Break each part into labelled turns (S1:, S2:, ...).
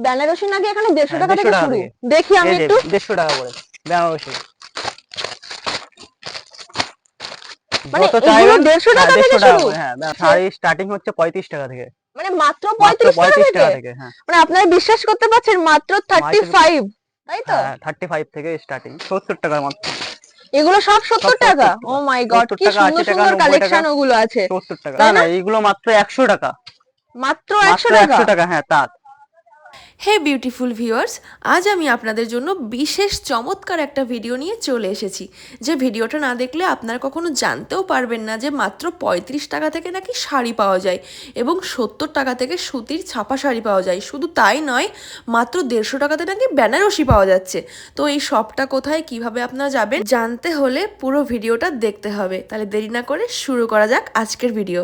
S1: বেনারসি নাকি এখানে 150 টাকা থেকে
S2: 150 টাকা
S1: শুরু?
S2: থেকে।
S1: দেখি আমি
S2: এই যে
S1: একটু।
S2: 150 টাকা করে বেনারসি।
S1: মানে
S2: যত
S1: এগুলো
S2: চাইবেন
S1: 150
S2: হ্যাঁ
S1: টাকা
S2: 150
S1: থেকে
S2: টাকা
S1: শুরু?
S2: করে। হ্যাঁ শাড়ি স্টার্টিং হচ্ছে 35 টাকা থেকে।
S1: মানে মাত্র
S2: মাত্র
S1: 35 টাকা
S2: 35
S1: থেকে?
S2: টাকা থেকে। হ্যাঁ
S1: মানে আপনারা বিশ্বাস করতে পারছেন মাত্র
S2: মার্কেট
S1: 35, তাই তো?
S2: হ্যাঁ 35 থেকে স্টার্টিং, 70 টাকার মাত্র।
S1: এগুলো সব
S2: সব
S1: 70 টাকা?
S2: 70
S1: ও
S2: টাকা,
S1: মাই গড,
S2: 70
S1: কি
S2: টাকা,
S1: সুন্দর
S2: 80 টাকা,
S1: সুন্দর
S2: 90 টাকা,
S1: কালেকশন ওগুলো আছে,
S2: 70 টাকা। না
S1: তাই
S2: না
S1: না?
S2: এইগুলো মাত্র 100 টাকা।
S1: মাত্র
S2: মাত্র
S1: 100 টাকা?
S2: 100 টাকা। হ্যাঁ তাঁত।
S3: হে বিউটিফুল ভিউয়ার্স, আজ আমি আপনাদের জন্য বিশেষ চমৎকার একটা ভিডিও নিয়ে চলে এসেছি। যে ভিডিওটা না দেখলে আপনারা কখনো জানতেও পারবেন না যে মাত্র 35 টাকা থেকে নাকি শাড়ি পাওয়া যায় এবং 70 টাকা থেকে সুতির ছাপা শাড়ি পাওয়া যায়। শুধু তাই নয়, মাত্র 150 টাকাতে নাকি বেনারসি পাওয়া যাচ্ছে। তো এই শপটা কোথায়, কিভাবে আপনারা যাবেন জানতে হলে পুরো ভিডিওটা দেখতে হবে। তাহলে দেরি না করে শুরু করা যাক আজকের ভিডিও।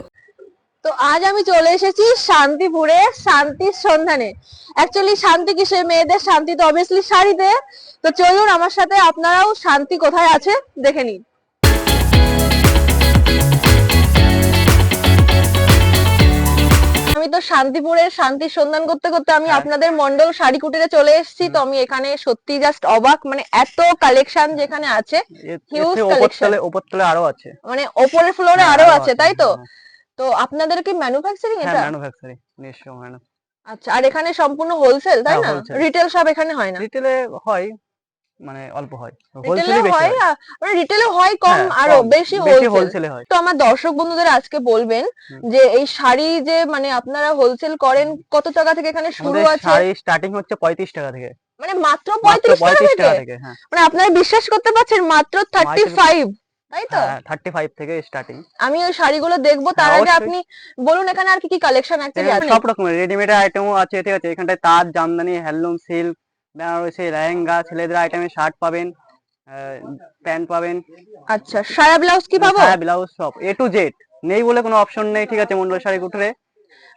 S1: তো আজ আমি চলে এসেছি শান্তিপুরে, শান্তির সন্ধানে। অ্যাকচুয়ালি শান্তি কিসে? মেয়েদের শান্তি তো অবভিয়াসলি শাড়িতে। তো চলুন আমার সাথে, আপনারাও শান্তি কোথায় আছে দেখে নিন। আমি তো শান্তিপুরের শান্তির সন্ধান করতে করতে আমি
S2: হ্যাঁ
S1: আপনাদের মন্ডল শাড়ি কুটিরে চলে এসেছি। তো আমি এখানে সত্যি জাস্ট অবাক, মানে এত কালেকশন যেখানে আছে, হিউজ কালেকশন।
S2: উপরতলে আরো আছে।
S1: মানে ওপরের ফ্লোরে
S2: হ্যাঁ
S1: আরো
S2: আরো
S1: আছে,
S2: আছে।
S1: তাই তো?
S2: হ্যাঁ হ্যাঁ।
S1: তো আপনাদের কি ম্যানুফ্যাকচারিং
S2: হ্যাঁ
S1: এটা?
S2: ম্যানুফ্যাকচারিং নিশ্চয় ম্যানু।
S1: আচ্ছা, আর এখানে সম্পূর্ণ হোলসেল, তাই
S2: হ্যাঁ
S1: না?
S2: হোলসেল।
S1: রিটেল সব এখানে হয় না?
S2: রিটেলে হয়, মানে অল্প হয়, হোলসেলই
S1: রিটেলেও
S2: বেশি
S1: হয়,
S2: হয়।
S1: মানে রিটেলে হয় কম,
S2: হ্যাঁ
S1: আরো
S2: কম,
S1: বেশি
S2: বেশি
S1: হোলসেল।
S2: হোলসেলে হয়।
S1: তো আমার দর্শক বন্ধুদের আজকে বলবেন
S2: হুম।
S1: যে এই শাড়ি যে মানে আপনারা হোলসেল করেন, কত টাকা থেকে এখানে শুরু
S2: আমাদের
S1: আছে?
S2: শাড়ি স্টার্টিং হচ্ছে 35 টাকা থেকে।
S1: মানে মাত্র
S2: মাত্র
S1: 35 টাকা
S2: 35
S1: থেকে?
S2: টাকা থেকে। হ্যাঁ
S1: মানে আপনারা বিশ্বাস করতে পারছেন মাত্র
S2: মার্কেট
S1: 35, তাই তো?
S2: হ্যাঁ 35 থেকে স্টার্টিং।
S1: আমি ওই শাড়িগুলো দেখবো,
S2: হ্যাঁ
S1: তার আগে
S2: অবশ্যই।
S1: আপনি বলুন এখানে আর কি কি কালেকশন
S2: এখানে
S1: অ্যাকচুয়ালি
S2: সব রকমের রেডিমেড আইটেমও আছে, ঠিক আছে। এখানটায় তাঁত, জামদানি, হ্যান্ডলুম, সিল্ক, বেনারসি, লেহেঙ্গা, ছেলেদের আইটেমে শার্ট পাবেন, প্যান্ট পাবেন,
S1: আচ্ছা, সায়া ব্লাউজ কি পাবো?
S2: সায়া ব্লাউজ, সব এ টু জেড। নেই বলে কোনো অপশন নেই, ঠিক আছে। মন্ডল শাড়ি কুঠুরে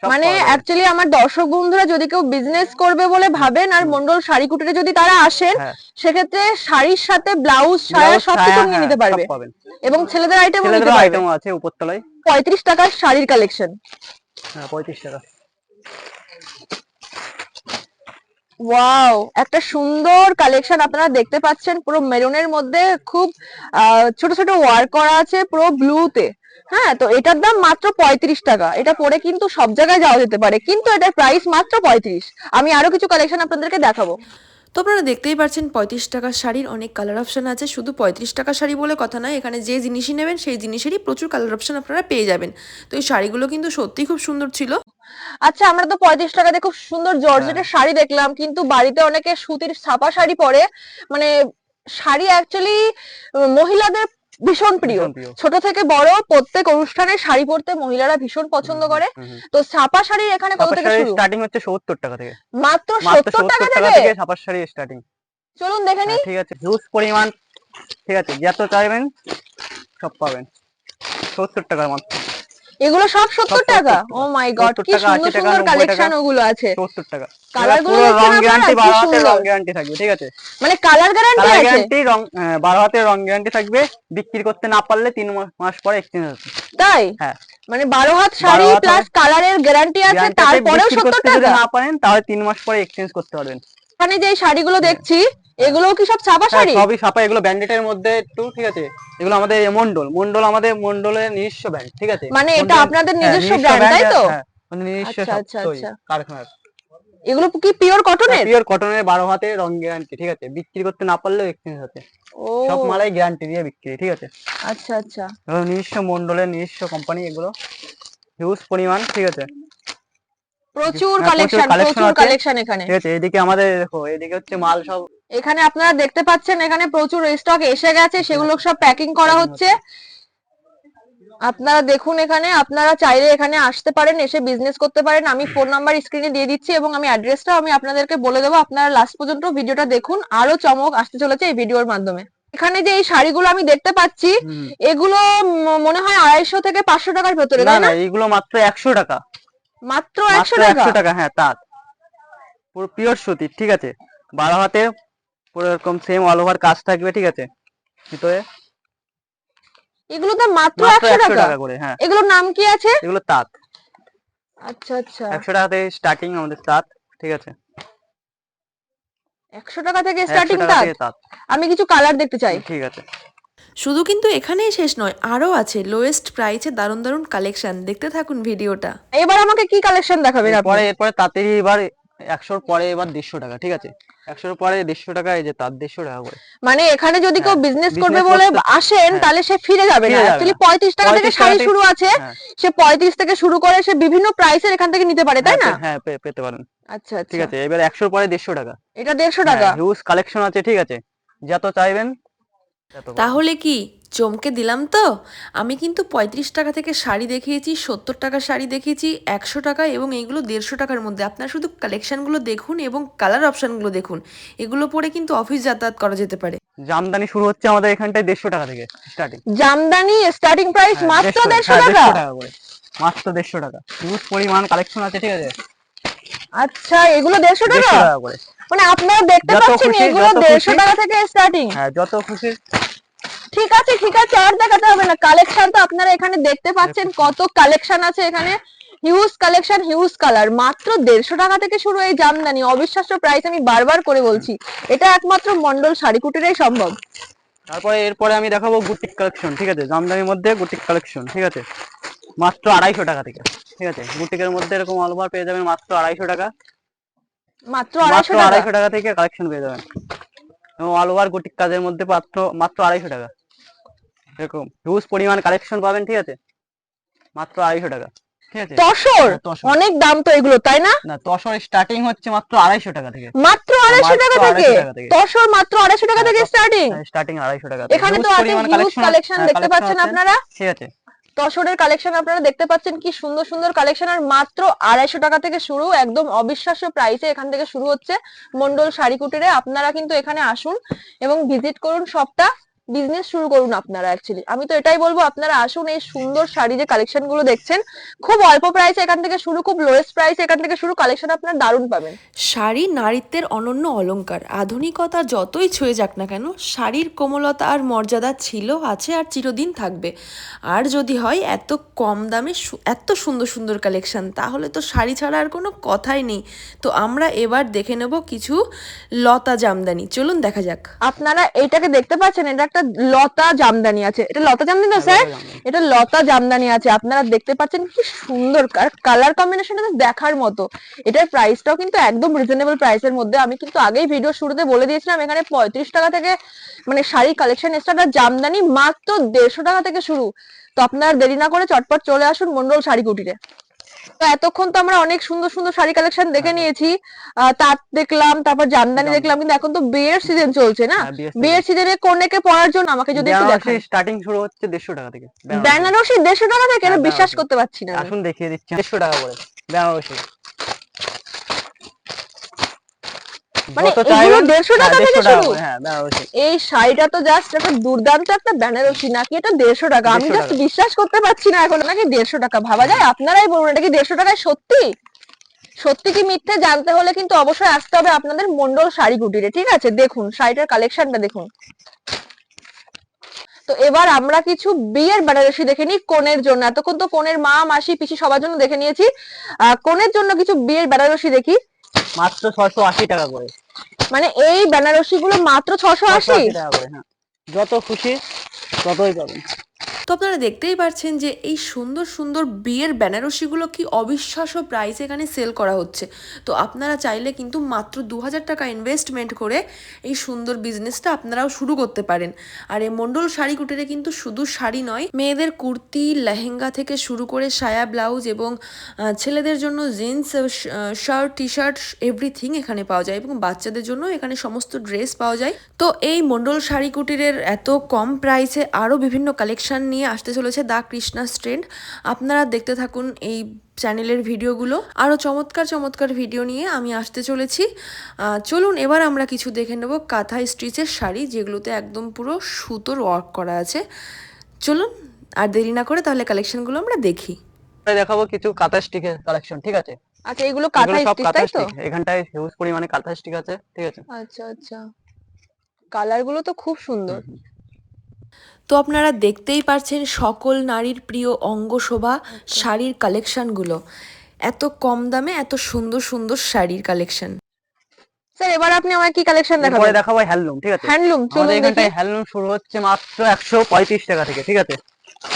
S2: সব
S1: মানে
S2: পাওয়া যাবে।
S1: অ্যাকচুয়ালি আমার দর্শক বন্ধুরা যদি কেউ বিজনেস করবে বলে
S2: হুম,
S1: ভাবেন আর
S2: হুম,
S1: মন্ডল শাড়ি কুটিরে যদি তারা আসেন,
S2: হ্যাঁ
S1: সেক্ষেত্রে শাড়ির সাথে ব্লাউজ, সায়া
S2: ব্লাউজ,
S1: সবকিছু
S2: সায়া,
S1: নিয়ে
S2: হ্যাঁ
S1: নিতে
S2: সব
S1: পারবে।
S2: পাবেন।
S1: এবং ছেলেদের আইটেমও নিতে
S2: ছেলেদেরও
S1: পারবে।
S2: আইটেমও আছে উপরতলায়।
S1: 35 টাকার শাড়ির কালেকশন।
S2: হ্যাঁ 35 টাকা।
S1: ওয়াও, একটা সুন্দর কালেকশন আপনারা দেখতে পাচ্ছেন, পুরো মেরুনের মধ্যে খুব ছোট ছোট ওয়ার্ক করা আছে, পুরো ব্লুতে। হ্যাঁ, তো এটার দাম মাত্র 35 টাকা। এটা পরে কিন্তু সব জায়গায় যাওয়া যেতে পারে, কিন্তু এটার প্রাইস মাত্র 35। আমি আরো কিছু কালেকশন আপনাদেরকে দেখাবো।
S3: তো আপনারা দেখতেই পাচ্ছেন 35 টাকার শাড়ির অনেক কালার অপশন আছে। শুধু 35 টাকার শাড়ি বলে কথা নয়, এখানে যে জিনিসই নেবেন সেই জিনিসেরই প্রচুর কালার অপশন আপনারা পেয়ে যাবেন। তো এই শাড়িগুলো কিন্তু সত্যিই খুব সুন্দর ছিল।
S1: আচ্ছা, আমরা তো 35 টাকা দিয়ে খুব সুন্দর
S2: হ্যাঁ
S1: জর্জেটের শাড়ি দেখলাম, কিন্তু বাড়িতে অনেকে সুতির ছাপা শাড়ি পরে। মানে শাড়ি অ্যাকচুয়ালি মহিলাদের ভীষণ প্রিয়।
S2: ভীষণ প্রিয়।
S1: ছোট থেকে বড় প্রত্যেক অনুষ্ঠানে শাড়ি পরতে মহিলারা ভীষণ
S2: হুম
S1: পছন্দ
S2: হুম
S1: করে।
S2: হুম হুম।
S1: তো ছাপা শাড়ির এখানে কত
S2: ছাপার
S1: থেকে
S2: শাড়ি
S1: শুরু?
S2: স্টার্টিং হচ্ছে 70 টাকা থেকে।
S1: মাত্র
S2: মাত্র
S1: 70 টাকা
S2: 70 টাকা
S1: থেকে?
S2: থেকে ছাপার শাড়ি স্টার্টিং।
S1: চলুন দেখে নি।
S2: হ্যাঁ ঠিক আছে, হিউজ পরিমাণ, ঠিক আছে। যত চাইবেন সব পাবেন 70 টাকার মাত্র।
S1: এগুলো সব
S2: সব
S1: 70
S2: 70
S1: টাকা? ও
S2: টাকা,
S1: মাই গড,
S2: 70
S1: কি
S2: টাকা,
S1: সুন্দর
S2: 80 টাকা,
S1: সুন্দর
S2: 90 টাকা,
S1: কালেকশন ওগুলো আছে।
S2: 70 টাকা।
S1: কালার গুলো
S2: পুরো
S1: দেখছেন
S2: রং
S1: আপনারা,
S2: গ্যারান্টি,
S1: কি
S2: 12 হাতের রং
S1: সুন্দর।
S2: গ্যারান্টি থাকবে, ঠিক আছে।
S1: মানে কালার গ্যারান্টি
S2: কালার
S1: আছে?
S2: গ্যারান্টি, রং 12 হাতের রং গ্যারান্টি থাকবে। বিক্রি করতে না পারলে 3 মাস পরে এক্সচেঞ্জ হবে।
S1: তাই?
S2: হ্যাঁ
S1: মানে 12 হাত
S2: 12
S1: শাড়ি
S2: হাত হবে,
S1: প্লাস কালারের গ্যারান্টি আছে,
S2: গ্যারান্টি আছে।
S1: তারপরেও
S2: বিক্রি
S1: 70
S2: করতে যদি
S1: টাকা?
S2: না পারেন তাহলে 3 মাস পরে এক্সচেঞ্জ করতে পারবেন।
S1: এখানে যে এই শাড়িগুলো
S2: হ্যাঁ
S1: দেখছি,
S2: হ্যাঁ
S1: এগুলো কি সব ছাপা
S2: হ্যাঁ
S1: শাড়ি?
S2: সবই ছাপা। এগুলো ব্যান্ডেটের মধ্যে একটু, ঠিক আছে। এগুলো আমাদের মন্ডল, আমাদের মন্ডলের নিজস্ব ব্র্যান্ড, ঠিক আছে।
S1: মানে এটা
S2: মন্ডল,
S1: আপনাদের
S2: হ্যাঁ
S1: নিজস্ব
S2: নিজস্ব
S1: ব্র্যান্ড,
S2: ব্র্যান্ড।
S1: তাই তো?
S2: হ্যাঁ মানে নিজস্ব
S1: আচ্ছা
S2: সব
S1: আচ্ছা
S2: তৈরি
S1: আচ্ছা।
S2: কারখানার।
S1: এগুলো কি পিওর কটনের?
S2: পিওর কটনের, 12 হাতে রং গ্যারান্টি, ঠিক আছে। বিক্রি করতে না পারলেও এক্সচেঞ্জ হতে।
S1: ও
S2: সব মালাই গ্যারান্টি দিয়ে বিক্রি, ঠিক আছে।
S1: আচ্ছা আচ্ছা।
S2: এগুলো নিজস্ব মন্ডলের নিজস্ব কোম্পানি, এগুলো হিউজ পরিমাণ, ঠিক আছে।
S1: প্রচুর
S2: হ্যাঁ প্রচুর
S1: কালেকশন,
S2: কালেকশন
S1: প্রচুর
S2: আছে,
S1: কালেকশন এখানে।
S2: ঠিক আছে। এদিকে আমাদের দেখো, এদিকে হচ্ছে মাল সব
S1: এখানে আপনারা দেখতে পাচ্ছেন এখানে প্রচুর স্টক এসে গেছে, সেগুলো সব প্যাকিং করা
S2: প্যাকিং
S1: হচ্ছে।
S2: হচ্ছে।
S1: আপনারা দেখুন, এখানে আপনারা চাইলে এখানে আসতে পারেন, এসে বিজনেস করতে পারেন। আমি ফোন নাম্বার স্ক্রিনে দিয়ে দিচ্ছি এবং আমি অ্যাড্রেসটাও আমি আপনাদেরকে বলে দেবো। আপনারা লাস্ট পর্যন্ত ভিডিওটা দেখুন, আরো চমক আসতে চলেছে এই ভিডিওর মাধ্যমে। এখানে যে এই শাড়িগুলো আমি দেখতে পাচ্ছি,
S2: হুম।
S1: এগুলো মনে হয় 250 থেকে 500 টাকার ভেতরে,
S2: না
S1: তাই
S2: না
S1: না?
S2: এইগুলো মাত্র 100 টাকা।
S1: মাত্র
S2: মাত্র
S1: 100 টাকা?
S2: 100 টাকা। হ্যাঁ তাঁত, পুরো পিওর সুতি, ঠিক আছে। 12 হাতে পুরো এরকম সেম অল ওভার কাজ থাকবে, ঠিক আছে। ভিতরে
S1: এগুলো তো মাত্র
S2: মাত্র
S1: 100
S2: 100
S1: টাকা?
S2: টাকা করে। হ্যাঁ
S1: এগুলোর নাম কি আছে?
S2: এগুলো তাঁত।
S1: আচ্ছা আচ্ছা।
S2: 100 টাকাতে স্টার্টিং আমাদের তাঁত, ঠিক আছে।
S1: 100 টাকা থেকে
S2: 100
S1: স্টার্টিং
S2: টাকা
S1: তাঁত।
S2: থেকে তাঁত।
S1: আমি কিছু কালার দেখতে চাই।
S2: ঠিক আছে।
S3: শুধু কিন্তু এখানেই শেষ নয়, আরও আছে লোয়েস্ট প্রাইসে দারুণ দারুণ কালেকশন। দেখতে থাকুন ভিডিওটা।
S1: এবার আমাকে কি কালেকশন দেখাবেন আপনি?
S2: এরপরে তাঁতেরই এবার 100 পরে এবার 150 টাকা, ঠিক আছে? 100 পরে 150 টাকা, এই যে তাঁত 150 টাকা করে।
S1: মানে এখানে যদি কেউ
S2: হ্যাঁ,
S1: বিজনেস
S2: business
S1: করবে বলে
S2: করতে-
S1: আসেন
S2: হ্যাঁ,
S1: তাহলে সে ফিরে যাবে না।
S2: ফিরে যাবে
S1: অ্যাকচুয়ালি
S2: না।
S1: 35 টাকা থেকে
S2: 35
S1: শাড়ি
S2: টাকা
S1: শুরু আছে,
S2: হ্যাঁ,
S1: সে 35 থেকে শুরু করে সে বিভিন্ন প্রাইসের এখান থেকে নিতে পারে, তাই না?
S2: হ্যাঁ পেতে পারেন।
S1: আচ্ছা
S2: ঠিক
S1: আচ্ছা,
S2: আছে, এবার 100 পরে 150 টাকা।
S1: এটা 150 টাকা।
S2: হিউজ কালেকশন আছে, ঠিক আছে? যত চাইবেন তত পাবেন।
S3: তাহলে কি চমকে দিলাম তো? আমি কিন্তু 35 টাকা থেকে শাড়ি দেখিয়েছি, 70 টাকার শাড়ি দেখিয়েছি, 100 টাকা এবং এইগুলো 150 টাকার মধ্যে। আপনারা শুধু কালেকশনগুলো দেখুন এবং কালার অপশানগুলো দেখুন। এগুলো পরে কিন্তু অফিস যাতায়াত করা যেতে পারে।
S2: জামদানি শুরু হচ্ছে আমাদের এখানটায় 150 টাকা থেকে স্টার্টিং।
S1: জামদানি স্টার্টিং প্রাইস মাত্র 150 টাকা।
S2: 150 টাকা করে, মাত্র 150 টাকা। হিউজ পরিমাণ কালেকশন আছে, ঠিক আছে?
S1: আচ্ছা, এগুলো 150 টাকা?
S2: 150 টাকা করে।
S1: মানে আপনারা দেখতে
S2: যত
S1: পাচ্ছেন
S2: খুশি,
S1: এগুলো
S2: যত
S1: 150
S2: খুশি।
S1: টাকা থেকে স্টার্টিং।
S2: হ্যাঁ, যত খুশি।
S1: ঠিক আছে ঠিক আছে, আর দেখাতে হবে না। কালেকশন তো আপনারা এখানে দেখতে পাচ্ছেন, কত কালেকশন আছে এখানে। Huge collection, huge colour. মাত্র 150 টাকা থেকে শুরু এই জামদানি। অবিশ্বাস্য প্রাইস, আমি বারবার করে বলছি। এটা একমাত্র মন্ডল শাড়ি কুটিরেই সম্ভব।
S2: তারপরে এরপরে আমি দেখাবো বুটিক কালেকশন, ঠিক আছে? জামদানির মধ্যে বুটিক কালেকশন, ঠিক আছে? মাত্র 250 টাকা থেকে, ঠিক আছে? বুটিকের মধ্যে এরকম অল ওভার পেয়ে যাবেন মাত্র 250 টাকা।
S1: মাত্র
S2: মাত্র
S1: 250 টাকা।
S2: 250 টাকা থেকে কালেকশন পেয়ে যাবেন, এবং অল ওভার বুটিক কাজের মধ্যে মাত্র মাত্র 250 টাকা। এরকম হিউজ পরিমাণ কালেকশন পাবেন, ঠিক আছে? মাত্র 250 টাকা, ঠিক আছে?
S1: তসর,
S2: হ্যাঁ, তসর।
S1: অনেক দাম তো এগুলো, তাই না?
S2: না, তসর স্টার্টিং হচ্ছে মাত্র 250 টাকা থেকে।
S1: মাত্র 250 টাকা
S2: মাত্র
S1: থেকে
S2: 250 টাকা থেকে।
S1: তসর, মাত্র 250 টাকা থেকে স্টার্টিং।
S2: স্টার্টিং 250 টাকা।
S1: এখানে তো আছে হিউজ কালেকশন, দেখতে পাচ্ছেন আপনারা।
S2: ঠিক আছে?
S1: তসরের কালেকশন আপনারা দেখতে পাচ্ছেন, কি সুন্দর সুন্দর কালেকশন। আর মাত্র 250 টাকা থেকে শুরু, একদম অবিশ্বাস্য প্রাইসে এখান থেকে শুরু হচ্ছে মন্ডল শাড়ি কুটিরে। আপনারা কিন্তু এখানে আসুন এবং ভিজিট করুন শপটা, বিজনেস শুরু করুন আপনারা। অ্যাকচুয়ালি আমি তো এটাই বলবো, আপনারা আসুন। এই সুন্দর শাড়ি যে কালেকশন গুলো দেখছেন, খুব অল্প প্রাইসে এখান থেকে শুরু, খুব লোয়েস্ট প্রাইসে এখান থেকে শুরু। কালেকশন আপনারা দারুণ পাবেন।
S3: শাড়ি নারীত্বের অনন্য অলংকার। আধুনিকতা যতই ছুঁয়ে যাক না কেন, শাড়ির কোমলতা আর মর্যাদা ছিল, আছে আর চিরদিন থাকবে। আর যদি হয় এত কম দামে এত সুন্দর সুন্দর কালেকশন, তাহলে তো শাড়ি ছাড়া আর কোনো কথাই নেই। তো আমরা এবার দেখে নেব কিছু লতা জামদানি। চলুন দেখা যাক।
S1: আপনারা এইটাকে দেখতে পাচ্ছেন, এটা একটা লতা জামদানি আছে। এটা লতা জামদানি তো স্যার? এটা লতা জামদানি আছে। আপনারা দেখতে পাচ্ছেন কি সুন্দর কালার কম্বিনেশনটা দেখার মতো। এটার প্রাইসটাও কিন্তু একদম রিজনেবল প্রাইসের মধ্যে। আমি কিন্তু আগেই ভিডিও শুরুতে বলে দিয়েছিলাম, এখানে 35 টাকা থেকে মানে শাড়ি কালেকশন স্টার্ট। আর জামদানি মাত্র 150 টাকা থেকে শুরু। তো আপনারা দেরি না করে চটপট চলে আসুন মন্ডল শাড়ি কুটিরে। তো এতক্ষণ তো আমরা অনেক সুন্দর সুন্দর শাড়ি কালেকশন দেখে নিয়েছি। তাঁত দেখলাম, তারপর জামদানি দেখলাম, কিন্তু এখন তো বিয়ের সিজন চলছে না?
S2: হ্যাঁ, বিয়ের
S1: বিয়ের সিজনে কন্যাকে পরার জন্য আমাকে যদি একটু দেখান।
S2: স্টার্টিং শুরু হচ্ছে 150 টাকা থেকে।
S1: বেনারসি 150 টাকা থেকে? এটা
S2: হ্যাঁ,
S1: বিশ্বাস
S2: বেনারসি।
S1: করতে পারছি না আমি।
S2: আসুন দেখিয়ে দিচ্ছি। 150 টাকা করে বেনারসি।
S1: মানে
S2: যত
S1: এগুলো
S2: চাইবেন
S1: 150 টাকা থেকে
S2: 150 টাকা
S1: শুরু?
S2: করে, হ্যাঁ বেনারসি।
S1: এই শাড়িটা তো জাস্ট একটা দুর্দান্ত একটা বেনারসি, নাকি এটা 150 টাকা? আমি
S2: 150
S1: জাস্ট
S2: টাকা।
S1: বিশ্বাস করতে পারছি না এখন, নাকি 150 টাকা ভাবা যায়? আপনারাই বলুন, এটা কি 150 টাকায় সত্যি? সত্যি কি মিথ্যে জানতে হলে কিন্তু অবশ্যই আসতে হবে আপনাদের মন্ডল শাড়ি কুটিরে, ঠিক আছে? দেখুন শাড়িটার কালেকশনটা দেখুন। তো এবার আমরা কিছু বিয়ের বেনারসি দেখে নিই কনের জন্য। এতক্ষণ তো কনের মা, মাসি, পিসি সবার জন্য দেখে নিয়েছি। কনের জন্য কিছু বিয়ের বেনারসি দেখি।
S2: মাত্র 680 টাকা করে।
S1: মানে এই বেনারসি গুলো মাত্র 680
S2: 680 টাকা করে, হ্যাঁ। যত খুশি ততই পাবেন।
S3: তো আপনারা দেখতেই পাচ্ছেন যে এই সুন্দর সুন্দর বিয়ের বেনারসিগুলো কি অবিশ্বাস্য প্রাইসে এখানে সেল করা হচ্ছে। তো আপনারা চাইলে কিন্তু মাত্র 2000 টাকা ইনভেস্টমেন্ট করে এই সুন্দর বিজনেসটা আপনারাও শুরু করতে পারেন। আর এই মন্ডল শাড়ি কুটিরে কিন্তু শুধু শাড়ি নয়, মেয়েদের কুর্তি, লেহেঙ্গা থেকে শুরু করে সায়া, ব্লাউজ এবং ছেলেদের জন্য jeans, shirt, T shirt, everything এখানে পাওয়া যায়। এবং বাচ্চাদের জন্য এখানে সমস্ত ড্রেস পাওয়া যায়। তো এই মন্ডল শাড়ি কুটিরের এত কম প্রাইসে আরও বিভিন্ন কালেকশন নিয়ে আসতে চলেছে দা কৃষ্ণাস ট্রেন্ড। আপনারা দেখতে থাকুন এই চ্যানেলের ভিডিওগুলো। আরও চমৎকার চমৎকার ভিডিও নিয়ে আমি আসতে চলেছি। চলুন এবার আমরা কিছু দেখে নেব কাঁথা স্টিচের শাড়ি, যেগুলোতে একদম পুরো সুতোর ওয়ার্ক করা আছে। চলুন আর দেরি না করে তাহলে কালেকশনগুলো আমরা দেখি।
S2: দেখাবো কিছু কাঁথা স্টিকের কালেকশন, ঠিক আছে?
S1: আচ্ছা, এগুলো কাঁথা
S2: এগুলো সব
S1: স্টিচ,
S2: কাঁথা
S1: তাই তো?
S2: স্টিক। এখানটায় হিউজ পরিমাণে কাঁথা স্টিক আছে, ঠিক আছে?
S1: আচ্ছা আচ্ছা, কালার গুলো তো খুব সুন্দর।
S3: তো আপনারা দেখতেই পারছেন সকল নারীর প্রিয় অঙ্গশোভা শাড়ির কালেকশনগুলো। এত কম দামে এত সুন্দর সুন্দর শাড়ির কালেকশন।
S1: স্যার এবার আপনি আমায় কি কালেকশন
S2: এরপরে
S1: দেখাবেন?
S2: দেখাবো হ্যান্ডলুম, ঠিক আছে।
S1: হ্যান্ডলুম,
S2: আমাদের
S1: চলুন দেখি।
S2: এখানটায় হ্যান্ডলুম শুরু হচ্ছে মাত্র 135 টাকা থেকে, ঠিক আছে।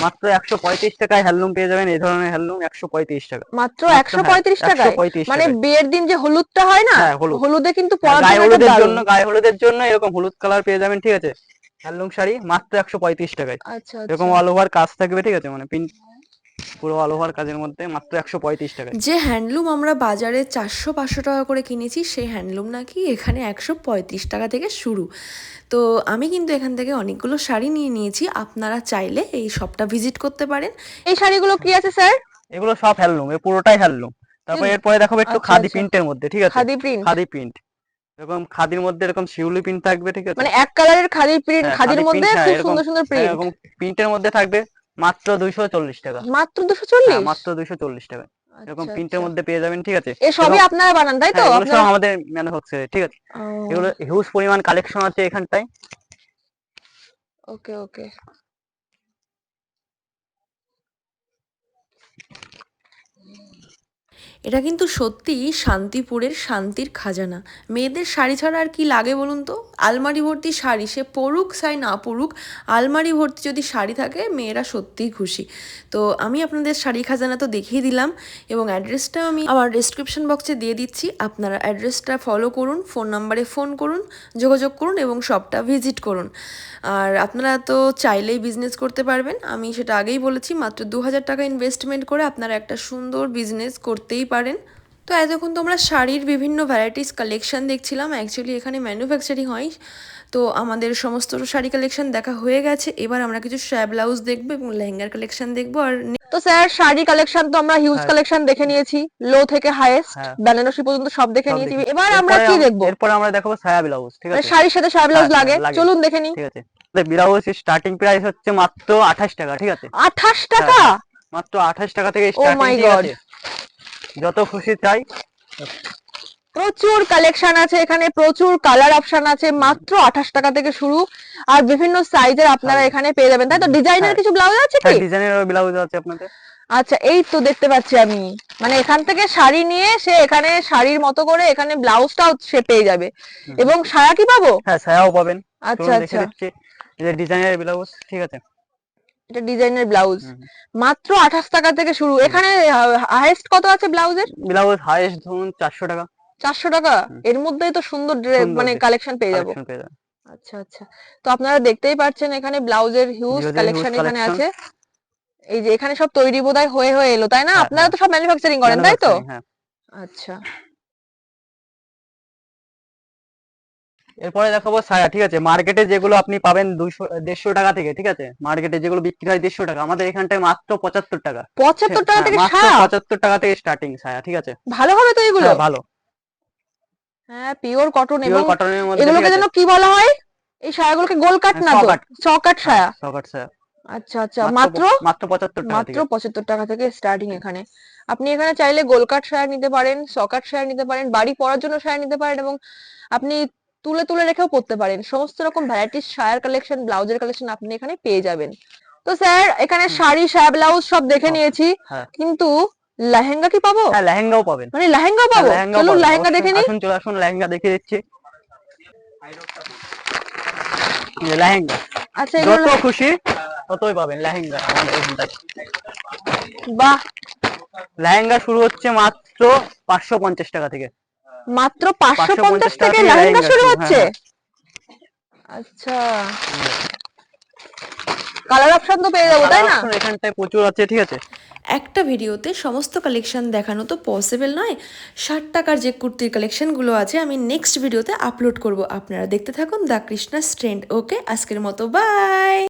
S2: মাত্র 135 টাকায় হ্যান্ডলুম পেয়ে যাবেন, এই ধরনের হ্যান্ডলুম 135 টাকা।
S1: মাত্র
S2: মাত্র,
S1: 135
S2: হ্যাঁ,
S1: টাকায়?
S2: 135
S1: মানে
S2: টাকায়।
S1: বিয়ের দিন যে হলুদটা হয় না,
S2: হ্যাঁ, হলুদ।
S1: হলুদে কিন্তু পরার
S2: গায়ে
S1: জন্য এটা
S2: হলুদের
S1: দারুণ।
S2: জন্য, গায়ে হলুদের জন্য এরকম হলুদ কালার পেয়ে যাবেন, ঠিক আছে। হ্যান্ডলুম শাড়ি মাত্র 135 টাকায়।
S1: আচ্ছা
S2: এরকম
S1: আচ্ছা।
S2: অল ওভার কাজ থাকবে, ঠিক আছে, মানে প্রিন্ট পুরো অল ওভার কাজের মধ্যে মাত্র 135 টাকায়।
S3: যে হ্যান্ডলুম আমরা বাজারে 400-500 টাকা করে কিনেছি, সেই হ্যান্ডলুম নাকি এখানে 135 টাকা থেকে শুরু। তো আমি কিন্তু এখান থেকে অনেকগুলো শাড়ি নিয়ে নিয়েছি, আপনারা চাইলে এই শপটা ভিজিট করতে পারেন।
S1: এই শাড়িগুলো কি আছে স্যার?
S2: এগুলো সব হ্যান্ডলুম, এ পুরোটাই হ্যান্ডলুম। তারপর এরপরে দেখাবো একটু
S1: আচ্ছা
S2: খাদি
S1: আচ্ছা,
S2: প্রিন্টের মধ্যে, ঠিক আছে।
S1: খাদি প্রিন্ট।
S2: খাদি প্রিন্ট, এরকম খাদির মধ্যে এরকম শিউলি প্রিন্ট থাকবে, ঠিক আছে।
S1: মানে এক কালারের খাদি প্রিন্ট,
S2: হ্যাঁ,
S1: খাদির
S2: খাদি
S1: মধ্যে
S2: প্রিন্ট, হ্যাঁ,
S1: খুব
S2: এরকম,
S1: সুন্দর সুন্দর
S2: হ্যাঁ,
S1: প্রিন্ট।
S2: এরকম প্রিন্টের মধ্যে থাকবে মাত্র 240 টাকা।
S1: মাত্র
S2: হ্যাঁ,
S1: 240?
S2: মাত্র 240 টাকা। এরকম
S1: আচ্ছা
S2: প্রিন্টের
S1: আচ্ছা।
S2: মধ্যে পেয়ে যাবেন, ঠিক আছে।
S1: এ সবই
S2: এরকম,
S1: আপনারা বানান তাই তো?
S2: হ্যাঁ, এগুলো সব
S1: আপনারা?
S2: আমাদের ম্যানুফ্যাকচার, ঠিক আছে। এগুলো হিউজ পরিমাণ কালেকশন আছে এখানটায়।
S1: ওকে ওকে।
S3: এটা কিন্তু সত্যি শান্তিপুরের শান্তির খাজানা। মেয়েদের শাড়ি ছাড়া আর কি লাগে বলুন তো? আলমারি ভর্তি শাড়ি, সে পরুক চাই না পরুক, আলমারি ভর্তি যদি শাড়ি থাকে মেয়েরা সত্যিই খুশি। তো আমি আপনাদের শাড়ি খাজানা তো দেখিয়ে দিলাম, এবং অ্যাড্রেসটা আমি আমার ডেসক্রিপশন বক্সে দিয়ে দিচ্ছি। আপনারা অ্যাড্রেসটা ফলো করুন, ফোন নাম্বারে ফোন করুন, যোগাযোগ করুন এবং শপটা ভিজিট করুন। আর আপনারা তো চাইলেই বিজনেস করতে পারবেন, আমি সেটা আগেই বলেছি। মাত্র 2000 টাকা ইনভেস্টমেন্ট করে আপনারা একটা সুন্দর বিজনেস করতেই পারেন। তো এতক্ষণ তোমরা শাড়ির বিভিন্ন ভ্যারাইটিস কালেকশন দেখছিলাম, অ্যাকচুয়ালি এখানে ম্যানুফ্যাকচারিং হয়। তো আমাদের সমস্ত শাড়ি কালেকশন দেখা হয়ে গেছে, এবার আমরা কিছু শাড়ি ব্লাউজ দেখবো এবং লেহেঙ্গার কালেকশন দেখবো। আর
S1: তো স্যার শাড়ি কালেকশন তো আমরা হিউজ
S2: হ্যাঁ।
S1: কালেকশন দেখে নিয়েছি, লো থেকে হাইয়েস্ট
S2: হ্যাঁ।
S1: বেনারসি পর্যন্ত সব দেখে
S2: সব
S1: নিয়েছি।
S2: দেখি।
S1: এবার আমরা কি দেখবো?
S2: এরপরে আমরা দেখাবো সায়া ব্লাউজ, ঠিক
S1: মানে
S2: আছে।
S1: শাড়ির সাথে শাড়ি ব্লাউজ
S2: হ্যাঁ,
S1: লাগে,
S2: লাগে।
S1: চলুন দেখে নিই।
S2: ঠিক আছে। ব্লাউজ স্টার্টিং প্রাইস হচ্ছে মাত্র 28 টাকা, ঠিক আছে।
S1: 28
S2: হ্যাঁ,
S1: টাকা?
S2: হ্যাঁ, মাত্র 28 টাকা থেকে
S1: ও
S2: স্টার্টিং,
S1: মাই
S2: ঠিক
S1: গড।
S2: আছে। যত খুশি চাই।
S1: প্রচুর কালেকশন আছে এখানে, প্রচুর কালার অপশন আছে, মাত্র 28 টাকা থেকে শুরু। আর বিভিন্ন সাইজের আপনারা
S2: সাইজ।
S1: এখানে পেয়ে যাবেন, তাই তো? ডিজাইনের
S2: হ্যাঁ।
S1: কিছু ব্লাউজ আছে
S2: হ্যাঁ,
S1: কি?
S2: ডিজাইনের ব্লাউজ আছে আপনাদের।
S1: আচ্ছা, এই তো দেখতে পাচ্ছি আমি। মানে এখান থেকে শাড়ি নিয়ে সে এখানে শাড়ির মতো করে এখানে ব্লাউজটাও সে পেয়ে যাবে।
S2: হুম।
S1: এবং সায়া কি পাবো?
S2: হ্যাঁ, সায়াও পাবেন।
S1: আচ্ছা
S2: চলুন দেখে
S1: আচ্ছা,
S2: দিচ্ছি। এই যে ডিজাইনের ব্লাউজ, ঠিক আছে।
S1: এটা ডিজাইনের ব্লাউজ।
S2: হুম।
S1: মাত্র 28 টাকা থেকে শুরু। এখানে হাইয়েস্ট কত আছে ব্লাউজের?
S2: ব্লাউজ হাইয়েস্ট ধরুন 400 টাকা।
S1: 400 টাকা?
S2: হুম।
S1: এর মধ্যেই তো সুন্দর
S2: সুন্দর
S1: মানে কালেকশন পেয়ে যাবো।
S2: কালেকশন পেয়ে যাবেন।
S1: আচ্ছা আচ্ছা। তো আপনারা দেখতেই পাচ্ছেন এখানে ব্লাউজের হিউজ
S2: হিউজ
S1: কালেকশন এখানে
S2: কালেকশন।
S1: আছে। এই যে এখানে সব তৈরি বোধহয় হয়ে হয়ে এলো, তাই না?
S2: হ্যাঁ,
S1: আপনারা
S2: হ্যাঁ।
S1: তো সব ম্যানুফ্যাকচারিং করেন তাই তো?
S2: ম্যানুফ্যাকচারিং, হ্যাঁ।
S1: আচ্ছা।
S2: এরপরে দেখাবো সায়া, ঠিক আছে। মার্কেটে যেগুলো আপনি পাবেন 200-150 টাকা থেকে, ঠিক আছে। মার্কেটে যেগুলো বিক্রি হয় 150 টাকা, আমাদের এখানটায় মাত্র 75 টাকা।
S1: 75 টাকা
S2: হ্যাঁ,
S1: থেকে
S2: মাত্র
S1: সায়া?
S2: 75 টাকা থেকে স্টার্টিং সায়া, ঠিক আছে।
S1: ভালো হবে তো এগুলো?
S2: হ্যাঁ, ভালো।
S1: হ্যাঁ, পিওর কটন।
S2: পিওর
S1: এবং
S2: কটনের মধ্যে,
S1: এগুলোকে
S2: ঠিক আছে।
S1: যেন কি বলা হয়? এই সায়াগুলোকে গোলকাট না তো?
S2: সকাট।
S1: চকাট
S2: হ্যাঁ,
S1: সায়া।
S2: সকাট সায়া।
S1: আচ্ছা আচ্ছা। মাত্র
S2: মাত্র 75 টাকা
S1: মাত্র
S2: থেকে।
S1: 75 টাকা থেকে স্টার্টিং এখানে। আপনি এখানে চাইলে গোলকাট শায়া নিতে পারেন, সকাট শায়া নিতে পারেন, বাড়ি পরার জন্য শায়া নিতে পারেন, এবং আপনি তুলে তুলে রেখেও পরতে পারেন। সমস্ত রকম ভ্যারাইটিস শায়ার কালেকশন, ব্লাউজের কালেকশন আপনি এখানে পেয়ে যাবেন। তো স্যার এখানে শাড়ি, শায়া, ব্লাউজ সব দেখে
S2: সব।
S1: নিয়েছি,
S2: হ্যাঁ।
S1: কিন্তু লেহেঙ্গা কি পাবো?
S2: হ্যাঁ, লেহেঙ্গাও পাবেন।
S1: মানে লেহেঙ্গা
S2: হ্যাঁ,
S1: পাবো?
S2: লেহেঙ্গাও
S1: চলুন
S2: পাবেন।
S1: লেহেঙ্গা দেখে নিই।
S2: আসুন, চলে আসুন, লেহেঙ্গা দেখিয়ে দিচ্ছি। এই যে লেহেঙ্গা,
S1: আচ্ছা, এগুলো
S2: যত খুশি ততই পাবেন লেহেঙ্গা আমাদের এখানটায়।
S1: বাহ,
S2: লেহেঙ্গা শুরু হচ্ছে মাত্র 550 টাকা থেকে।
S1: মাত্র 550
S2: টাকা
S1: থেকে
S2: থেকে
S1: লেহেঙ্গা
S2: লেহেঙ্গা
S1: শুরু
S2: শুরু,
S1: হচ্ছে?
S2: হ্যাঁ,
S1: আচ্ছা, কালার অপশন তো পেয়ে যাবো তাই না?
S2: কালার এখানটায় প্রচুর আছে, ঠিক আছে।
S3: একটা ভিডিওতে সমস্ত কালেকশন দেখানো তো পসিবল নয়। 60 টাকার যে কুর্তির কালেকশনগুলো আছে আমি নেক্সট ভিডিওতে আপলোড করব, আপনারা দেখতে থাকুন দ্য কৃষ্ণাস ট্রেন্ড। ওকে, আজকের মতো বাই।